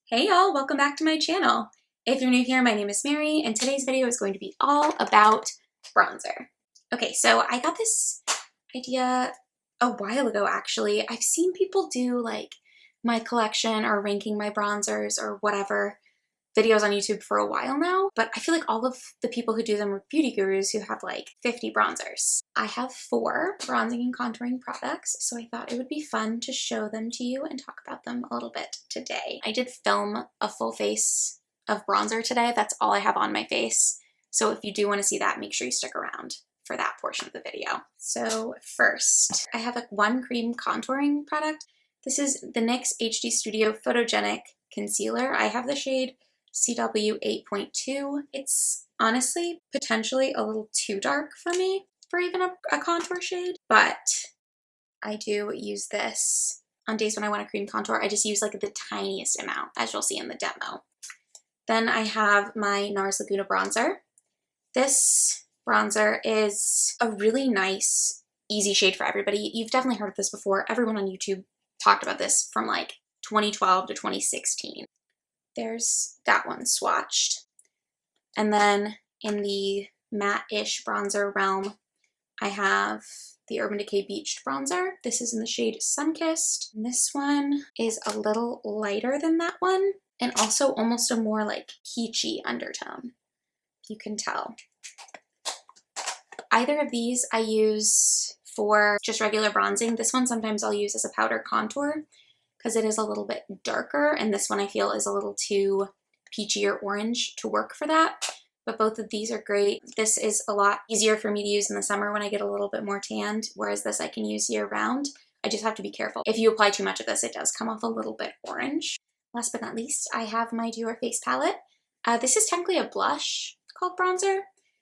Hey y'all, welcome back to my channel. If you're new here, my name is Mary, and today's video is going to be all about bronzer. Okay, so I got this idea a while ago actually. I've seen people do like my collection or ranking my bronzers or whatever videos on YouTube for a while now, but I feel like all of the people who do them are beauty gurus who have like 50 bronzers. I have 4 bronzing and contouring products, so I thought it would be fun to show them to you and talk about them a little bit today. I did film a full face of bronzer today. That's all I have on my face. So if you do want to see that, make sure you stick around for that portion of the video. So first, I have one cream contouring product. This is the NYX HD Studio Photogenic Concealer. I have the shade CW 8.2. It's honestly potentially a little too dark for me for even a contour shade, but I do use this on days when I want a cream contour. I just use like the tiniest amount, as you'll see in the demo. Then I have my NARS Laguna bronzer. This bronzer is a really nice, easy shade for everybody. You've definitely heard of this before. Everyone on YouTube talked about this from like 2012 to 2016. There's that one swatched. And then in the matte-ish bronzer realm, I have the Urban Decay Beached bronzer. This is in the shade Sunkissed. And this one is a little lighter than that one, and also almost a more like peachy undertone. You can tell. Either of these I use for just regular bronzing. This one sometimes I'll use as a powder contour because it is a little bit darker, and this one I feel is a little too peachy or orange to work for that. But both of these are great. This is a lot easier for me to use in the summer when I get a little bit more tanned, whereas this I can use year round. I just have to be careful. If you apply too much of this, it does come off a little bit orange. Last but not least, I have my Dior face palette. This is technically a blush called bronzer,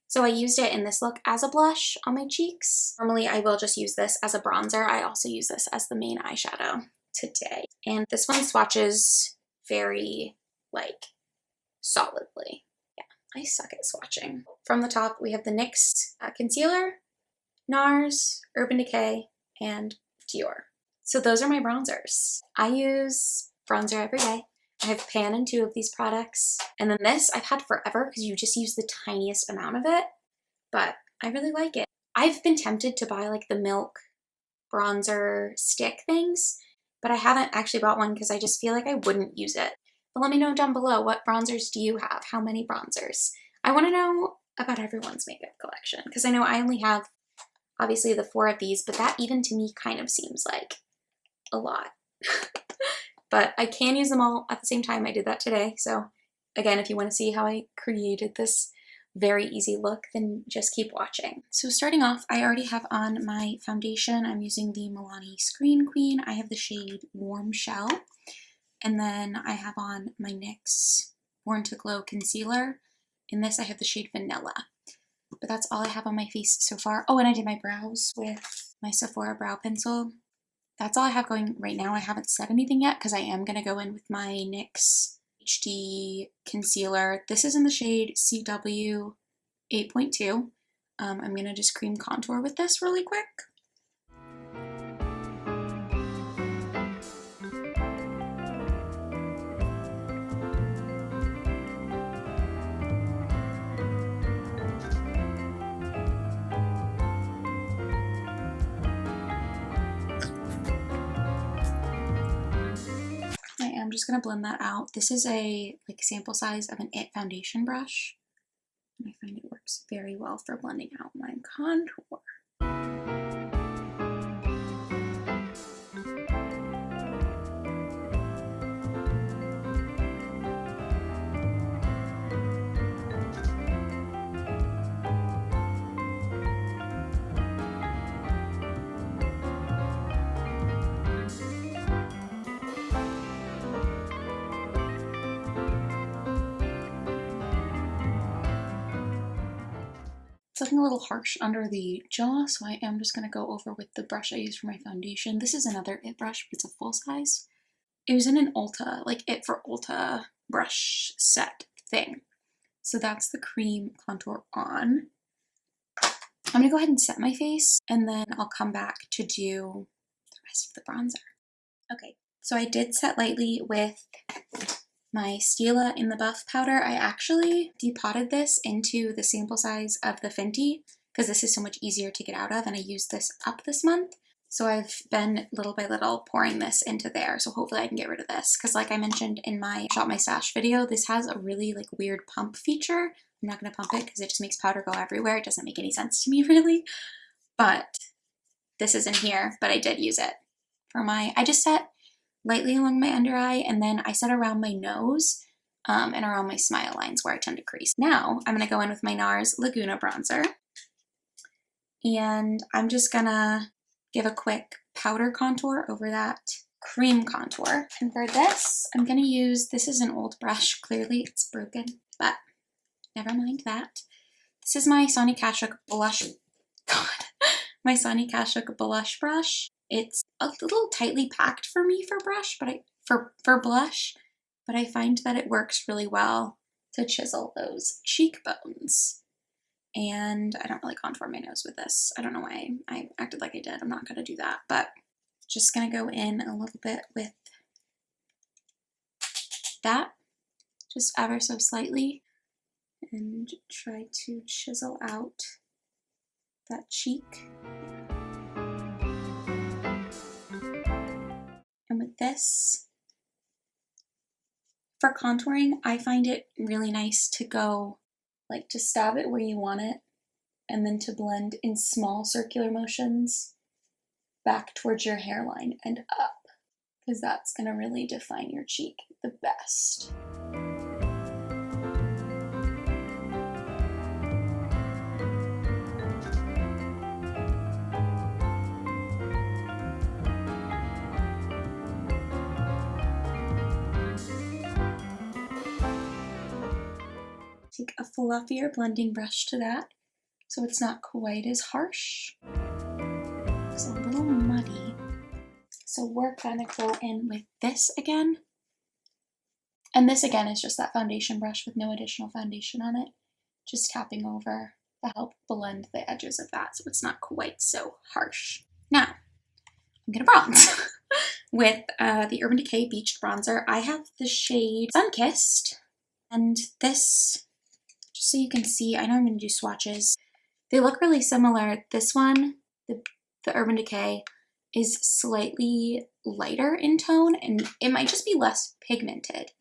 so I used it in this look as a blush on my cheeks. Normally I will just use this as a bronzer. I also use this as the main eyeshadow today. And this one swatches very like solidly. I suck at swatching. From the top, we have the NYX concealer, NARS, Urban Decay, and Dior. So those are my bronzers. I use bronzer every day. I have pan in 2 of these products. And then this I've had forever because you just use the tiniest amount of it, but I really like it. I've been tempted to buy like the Milk bronzer stick things, but I haven't actually bought one because I just feel like I wouldn't use it. But let me know down below, what bronzers do you have? How many bronzers? I want to know about everyone's makeup collection because I know I only have obviously the 4 of these, but that even to me kind of seems like a lot. But I can use them all at the same time. I did that today. So again, if you want to see how I created this very easy look, then just keep watching. So starting off, I already have on my foundation. I'm using the Milani Screen Queen. I have the shade Warm Shell. And then I have on my NYX Born to Glow concealer. In this, I have the shade Vanilla. But that's all I have on my face so far. Oh, and I did my brows with my Sephora brow pencil. That's all I have going right now. I haven't set anything yet because I am going to go in with my NYX HD concealer. This is in the shade CW 8.2. I'm going to just cream contour with this really quick. I'm just going to blend that out. This is a like sample size of an IT foundation brush, and I find it works very well for blending out my contour. It's looking a little harsh under the jaw, so I am just going to go over with the brush I use for my foundation. This is another IT brush, but it's a full size. It was in an Ulta, like IT for Ulta brush set thing. So that's the cream contour on. I'm going to go ahead and set my face, and then I'll come back to do the rest of the bronzer. Okay, so I did set lightly with my Stila in the Buff powder. I actually depotted this into the sample size of the Fenty because this is so much easier to get out of, and I used this up this month. So I've been little by little pouring this into there. So hopefully I can get rid of this because, like I mentioned in my Shop My Stash video, this has a really like weird pump feature. I'm not going to pump it because it just makes powder go everywhere. It doesn't make any sense to me really. But this is in here, but I did use it for I just set lightly along my under eye, and then I set around my nose and around my smile lines where I tend to crease. Now I'm going to go in with my NARS Laguna bronzer, and I'm just going to give a quick powder contour over that cream contour. And for this, I'm going to use, this is an old brush, clearly it's broken, but never mind that. This is my Sonia Kashuk blush, my Sonia Kashuk blush brush. It's a little tightly packed for me for blush, but I find that it works really well to chisel those cheekbones. And I don't really contour my nose with this. I don't know why I acted like I did. I'm not going to do that, but just going to go in a little bit with that, just ever so slightly, and try to chisel out that cheek. And with this, for contouring, I find it really nice to go, like, to stab it where you want it, and then to blend in small circular motions back towards your hairline and up, because that's going to really define your cheek the best. Take a fluffier blending brush to that, so it's not quite as harsh. It's a little muddy. So we're gonna go in with this again. And this again is just that foundation brush with no additional foundation on it. Just tapping over to help blend the edges of that so it's not quite so harsh. Now, I'm gonna bronze with the Urban Decay Beached Bronzer. I have the shade Sunkissed, and this, just so you can see, I know I'm gonna do swatches. They look really similar. This one, the Urban Decay, is slightly lighter in tone, and it might just be less pigmented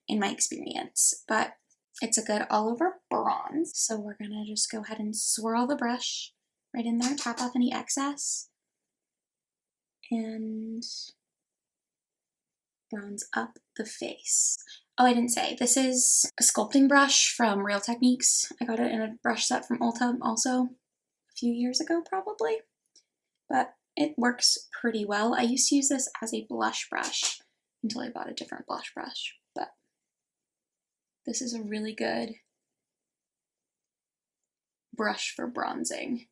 in my experience, but it's a good all-over bronze. So we're gonna just go ahead and swirl the brush right in there, tap off any excess, and bronze up the face. Oh, I didn't say, this is a sculpting brush from Real Techniques. I got it in a brush set from Ulta also a few years ago probably, but it works pretty well. I used to use this as a blush brush until I bought a different blush brush, but this is a really good brush for bronzing.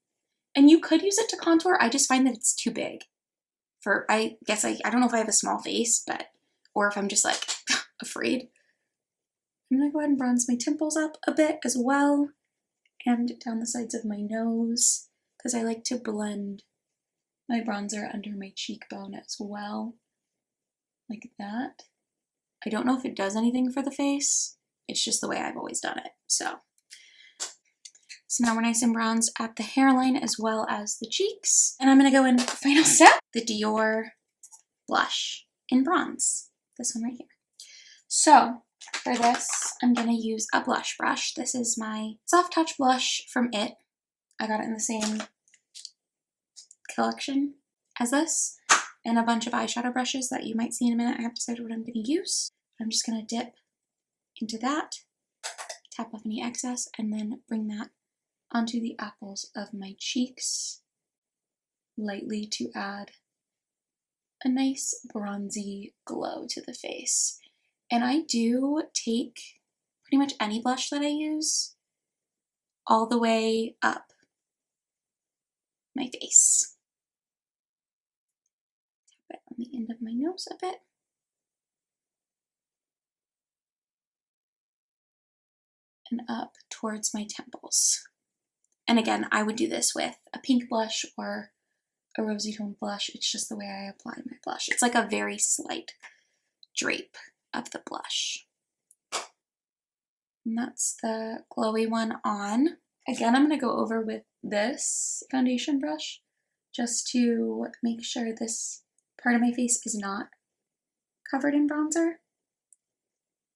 And you could use it to contour. I just find that it's too big for, I guess I don't know if I have a small face, but, or if I'm just like afraid. I'm gonna go ahead and bronze my temples up a bit as well, and down the sides of my nose, because I like to blend my bronzer under my cheekbone as well, like that. I don't know if it does anything for the face. It's just the way I've always done it. So now we're nice and bronzed at the hairline as well as the cheeks. And I'm gonna go in with the final step, the Dior blush in bronze. This one right here. So for this, I'm gonna use a blush brush. This is my Soft Touch blush from IT. I got it in the same collection as this, and a bunch of eyeshadow brushes that you might see in a minute. I have decided what I'm gonna use. I'm just gonna dip into that, tap off any excess, and then bring that onto the apples of my cheeks lightly to add a nice bronzy glow to the face. And I do take pretty much any blush that I use all the way up my face. Tap it on the end of my nose a bit. And up towards my temples. And again, I would do this with a pink blush or a rosy tone blush. It's just the way I apply my blush. It's like a very slight drape of the blush. And that's the glowy one on. Again, I'm going to go over with this foundation brush just to make sure this part of my face is not covered in bronzer.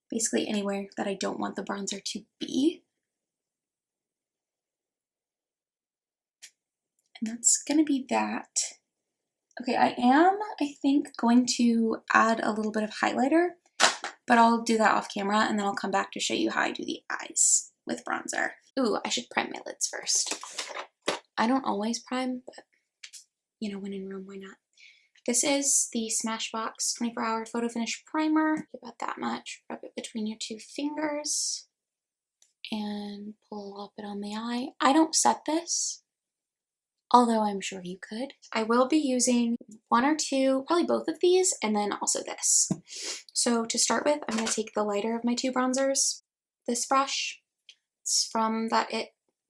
Basically anywhere that I don't want the bronzer to be. And that's going to be that. Okay, I think, going to add a little bit of highlighter, but I'll do that off camera and then I'll come back to show you how I do the eyes with bronzer. Ooh, I should prime my lids first. I don't always prime, but you know, when in Rome, why not? This is the Smashbox 24-hour photo finish primer. About that much. Rub it between your two fingers and pull up it on the eye. I don't set this, although I'm sure you could. I will be using one or two, probably both of these, and then also this. So to start with, I'm going to take the lighter of my two bronzers. This brush, it's from that It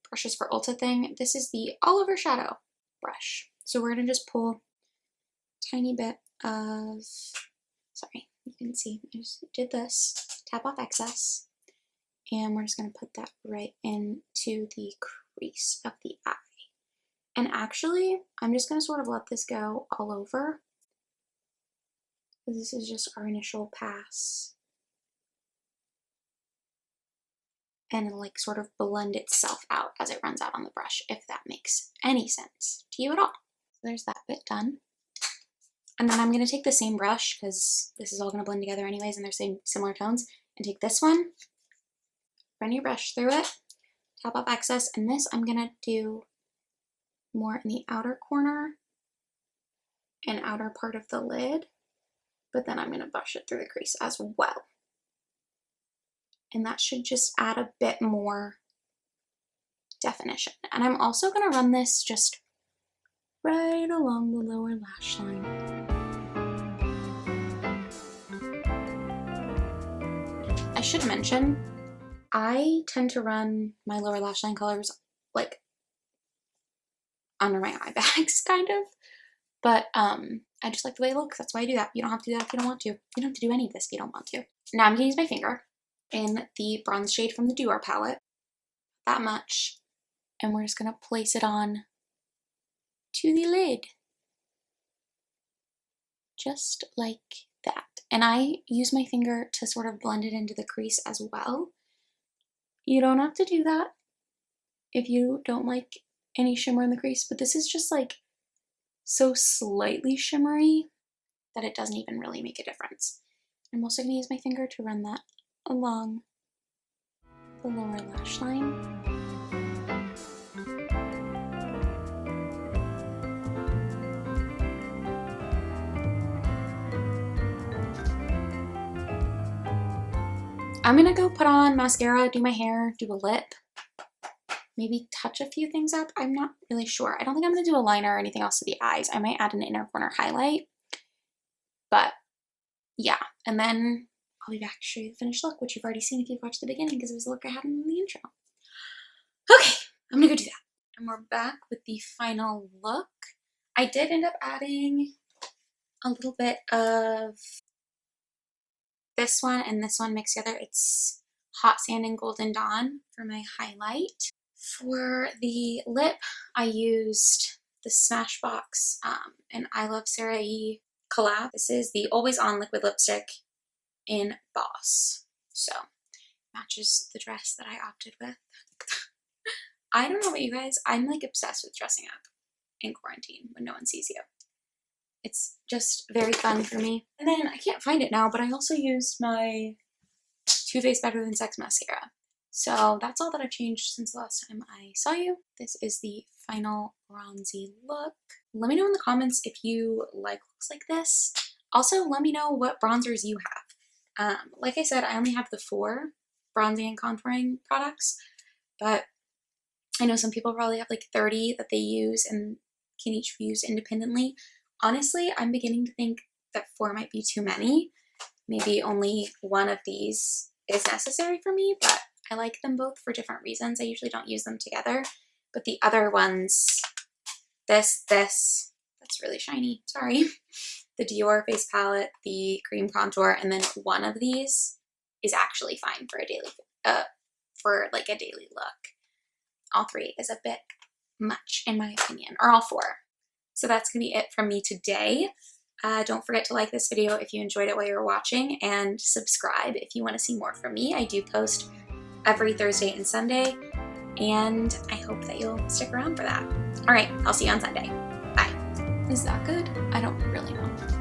Brushes for Ulta thing. This is the All Over Shadow brush. So we're going to just pull a tiny bit of, sorry, you can see, I just did this, tap off excess, and we're just going to put that right into the crease of the eye. And actually, I'm just going to sort of let this go all over. This is just our initial pass. And it'll like sort of blend itself out as it runs out on the brush, if that makes any sense to you at all. So there's that bit done. And then I'm going to take the same brush, because this is all going to blend together anyways and they're similar tones, and take this one, run your brush through it, tap off excess, and this I'm going to do more in the outer corner and outer part of the lid, but then I'm going to brush it through the crease as well. And that should just add a bit more definition. And I'm also going to run this just right along the lower lash line. I should mention, I tend to run my lower lash line colors like under my eye bags, kind of. But I just like the way it looks. That's why I do that. You don't have to do that if you don't want to. You don't have to do any of this if you don't want to. Now I'm going to use my finger in the bronze shade from the Duo palette. That much. And we're just going to place it on to the lid. Just like that. And I use my finger to sort of blend it into the crease as well. You don't have to do that if you don't like any shimmer in the crease, but this is just like so slightly shimmery that it doesn't even really make a difference. I'm also going to use my finger to run that along the lower lash line. I'm going to go put on mascara, do my hair, do a lip, maybe touch a few things up. I'm not really sure. I don't think I'm going to do a liner or anything else to the eyes. I might add an inner corner highlight, but yeah. And then I'll be back to show you the finished look, which you've already seen if you've watched the beginning, because it was the look I had in the intro. Okay, I'm going to go do that. And we're back with the final look. I did end up adding a little bit of this one and this one mixed together. It's Hot Sand and Golden Dawn for my highlight. For the lip, I used the Smashbox and I Love Sarah E collab. This is the Always On liquid lipstick in Boss. So, matches the dress that I opted with. I don't know about you guys, I'm like obsessed with dressing up in quarantine when no one sees you. It's just very fun for me. And then I can't find it now, but I also used my Too Faced Better Than Sex mascara. So that's all that I've changed since the last time I saw you. This is the final bronzy look. Let me know in the comments if you like looks like this. Also, let me know what bronzers you have. Like I said, I only have the 4 bronzing and contouring products, but I know some people probably have like 30 that they use and can each be used independently. Honestly, I'm beginning to think that 4 might be too many. Maybe only one of these is necessary for me, but I like them both for different reasons. I usually don't use them together, but the other ones, that's really shiny, sorry. The Dior face palette, the cream contour, and then one of these is actually fine for a daily, for like a daily look. All 3 is a bit much in my opinion, or all 4. So that's gonna be it from me today. Don't forget to like this video if you enjoyed it while you were watching, and subscribe if you want to see more from me. I do post every Thursday and Sunday, and I hope that you'll stick around for that. All right, I'll see you on Sunday. Bye. Is that good? I don't really know.